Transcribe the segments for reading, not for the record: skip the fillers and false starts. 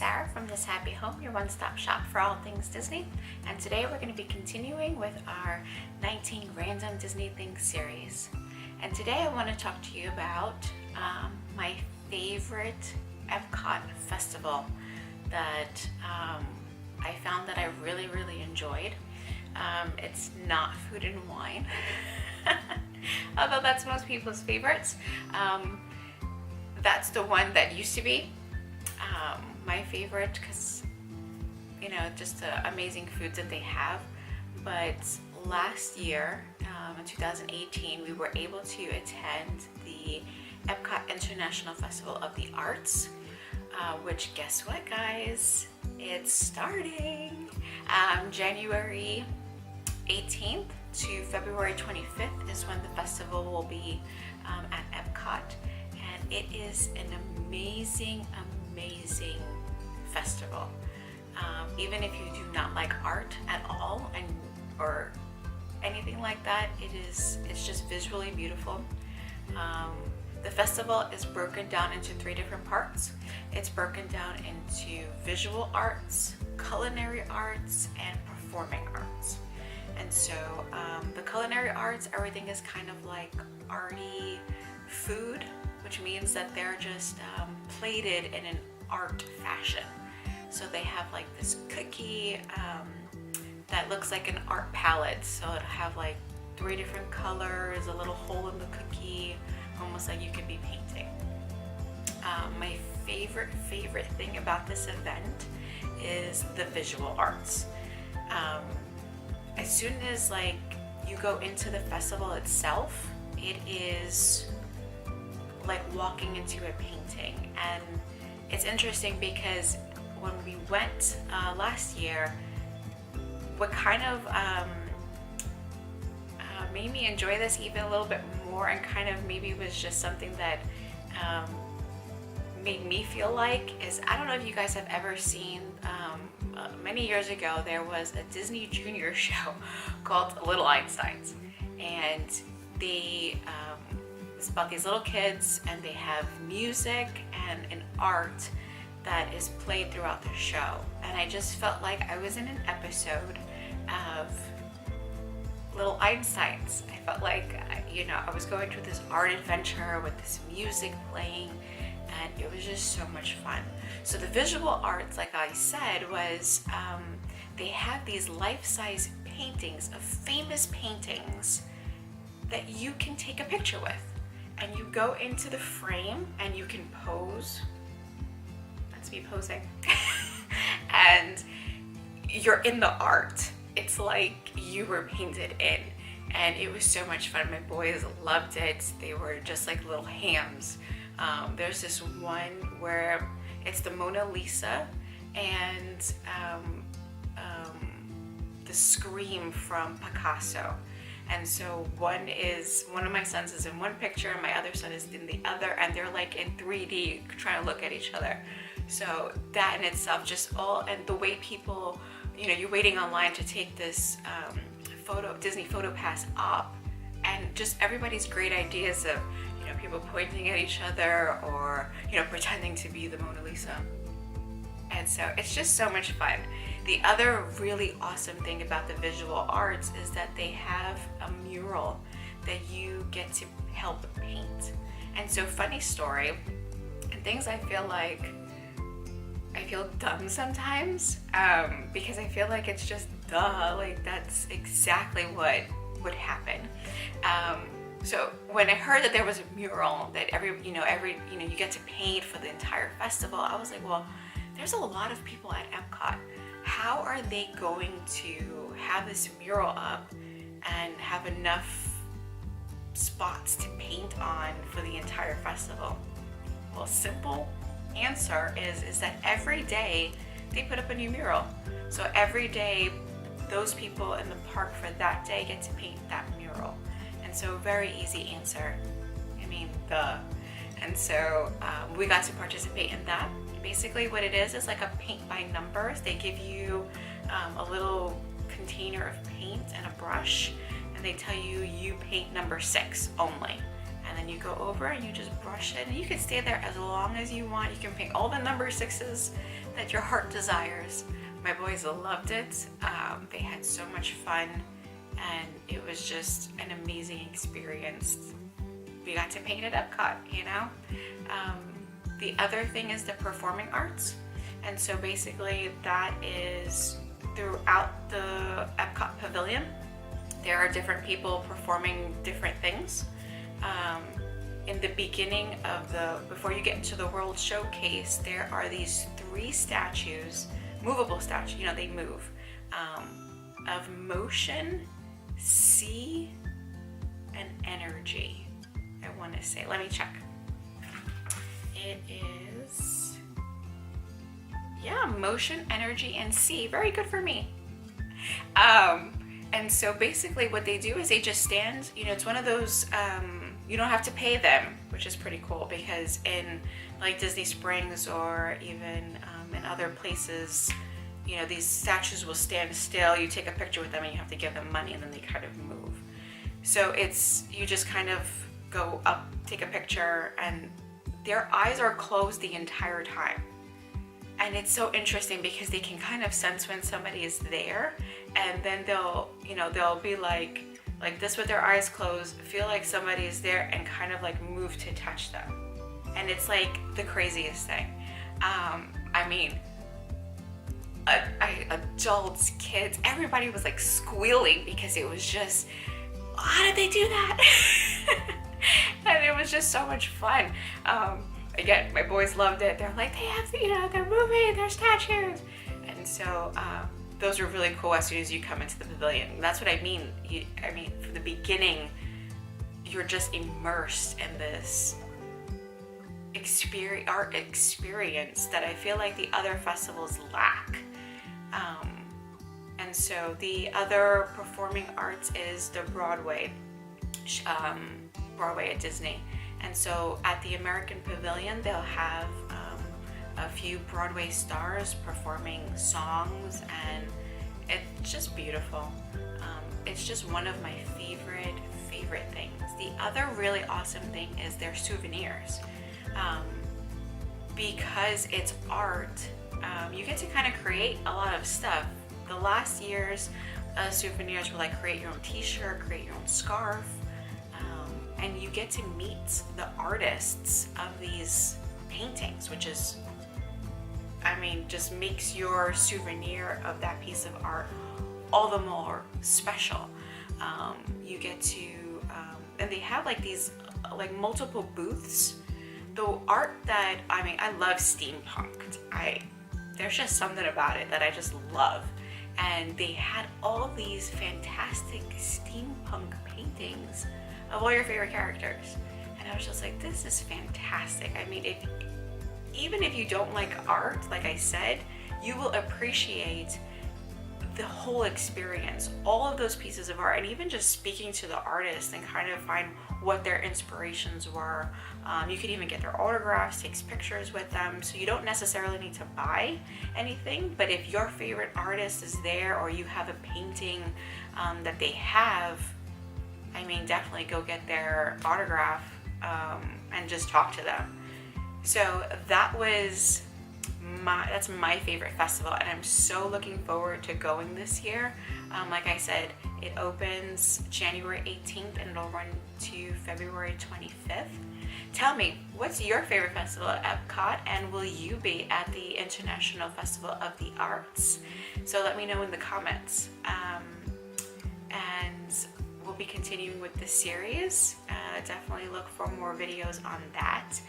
Sarah from DisHappyHome, your one-stop shop for all things Disney. And today we're going to be continuing with our 19 Random Disney Things series. And today I want to talk to you about my favorite Epcot festival that I found that I really enjoyed. It's not Food and Wine, although that's most people's favorites. That's the one that used to be my favorite because, you know, just the amazing foods that they have. But last year, in 2018, we were able to attend the Epcot International Festival of the Arts, which, guess what, guys? It's starting January 18th to February 25th is when the festival will be at Epcot. And it is an amazing festival. Even if you do not like art at all or anything like that, it's just visually beautiful. The festival is broken down into 3 different parts. It's broken down into visual arts, culinary arts, and performing arts. And so the culinary arts, everything is kind of like arty food, which means that they're just plated in an art fashion. So they have like this cookie that looks like an art palette. So it'll have like 3 different colors, a little hole in the cookie, almost like you could be painting. My favorite thing about this event is the visual arts. As soon as like you go into the festival itself, it is like walking into a painting. And it's interesting because when we went last year, what kind of made me enjoy this even a little bit more, and kind of maybe was just something that made me feel like, is I don't know if you guys have ever seen, many years ago there was a Disney Junior show called Little Einsteins, and it's about these little kids, and they have music and an art that is played throughout the show. And I just felt like I was in an episode of Little Einsteins. I felt like, you know, I was going through this art adventure with this music playing, and it was just so much fun. So the visual arts, like I said, was they have these life-size paintings of famous paintings that you can take a picture with. And you go into the frame and you can pose. That's me posing. And you're in the art. It's like you were painted in. And it was so much fun. My boys loved it. They were just like little hams. There's this one where it's the Mona Lisa and the Scream from Picasso. And so one of my sons is in one picture and my other son is in the other, and they're like in 3D trying to look at each other. So that in itself, just all, and the way people, you know, you're waiting online to take this Disney photo pass up, and just everybody's great ideas of, you know, people pointing at each other or, you know, pretending to be the Mona Lisa. And so it's just so much fun. The other really awesome thing about the visual arts is that they have a mural that you get to help paint. And so, funny story, and things I feel dumb sometimes, because I feel like it's just duh, like that's exactly what would happen. So when I heard that there was a mural that you get to paint for the entire festival, I was like, well, there's a lot of people at Epcot. How are they going to have this mural up and have enough spots to paint on for the entire festival? Well, simple answer is that every day they put up a new mural. So every day those people in the park for that day get to paint that mural. And so very easy answer. I mean, duh. And so we got to participate in that. Basically what it is like a paint by numbers. They give you a little container of paint and a brush, and they tell you paint number 6 only. and then you go over and you just brush it, and you can stay there as long as you want. You can paint all the number 6s that your heart desires. My boys loved it. They had so much fun, and it was just an amazing experience. We got to paint at Epcot, you know? The other thing is the performing arts. And so basically that is throughout the Epcot Pavilion. There are different people performing different things. In the beginning of before you get into the World Showcase, there are these 3 statues, movable statues, you know, they move, of motion, sea, and energy, I want to say. Let me check. It is, yeah, motion, energy, and sea. Very good for me. And so basically what they do is they just stand, you know, it's one of those, you don't have to pay them, which is pretty cool, because in like Disney Springs or even in other places, you know, these statues will stand still. You take a picture with them and you have to give them money, and then they kind of move. So it's, you just kind of go up, take a picture, and their eyes are closed the entire time. And it's so interesting because they can kind of sense when somebody is there, and then they'll, you know, they'll be like this with their eyes closed, feel like somebody is there, and kind of like move to touch them. And it's like the craziest thing. I mean, adults, kids, everybody was like squealing because it was just, how did they do that? And it was just so much fun. Again, my boys loved it. They're like, they have, you know, they're moving, they're statues. And so those are really cool as soon as you come into the pavilion. And that's what I mean. I mean, from the beginning, you're just immersed in this art experience that I feel like the other festivals lack. And so the other performing arts is the Broadway at Disney. And so at the American Pavilion, they'll have a few Broadway stars performing songs, and it's just beautiful. It's just one of my favorite things. The other really awesome thing is their souvenirs. Because it's art, you get to kind of create a lot of stuff. The last year's souvenirs were like create your own t-shirt, create your own scarf, and you get to meet the artists of these paintings, which is, I mean, just makes your souvenir of that piece of art all the more special. You get to, and they have like these like multiple booths. The art that, I mean, I love steampunk. There's just something about it that I just love. And they had all these fantastic steampunk paintings of all your favorite characters. And I was just like, this is fantastic. I mean, even if you don't like art, like I said, you will appreciate the whole experience, all of those pieces of art, and even just speaking to the artists and kind of find what their inspirations were. You could even get their autographs, take pictures with them, so you don't necessarily need to buy anything, but if your favorite artist is there or you have a painting that they have, I mean, definitely go get their autograph and just talk to them. So that's my favorite festival, and I'm so looking forward to going this year. Like I said, it opens January 18th and it'll run to February 25th. Tell me, what's your favorite festival at Epcot, and will you be at the International Festival of the Arts? So let me know in the comments. And we'll be continuing with this series. Definitely look for more videos on that.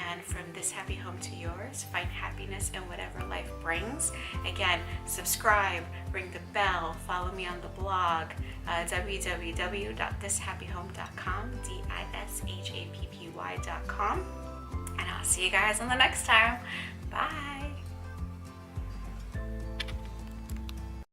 And from this happy home to yours, find happiness in whatever life brings. Again, subscribe, ring the bell, follow me on the blog, www.DisHappyHome.com, DisHappy.com. And I'll see you guys on the next time. Bye.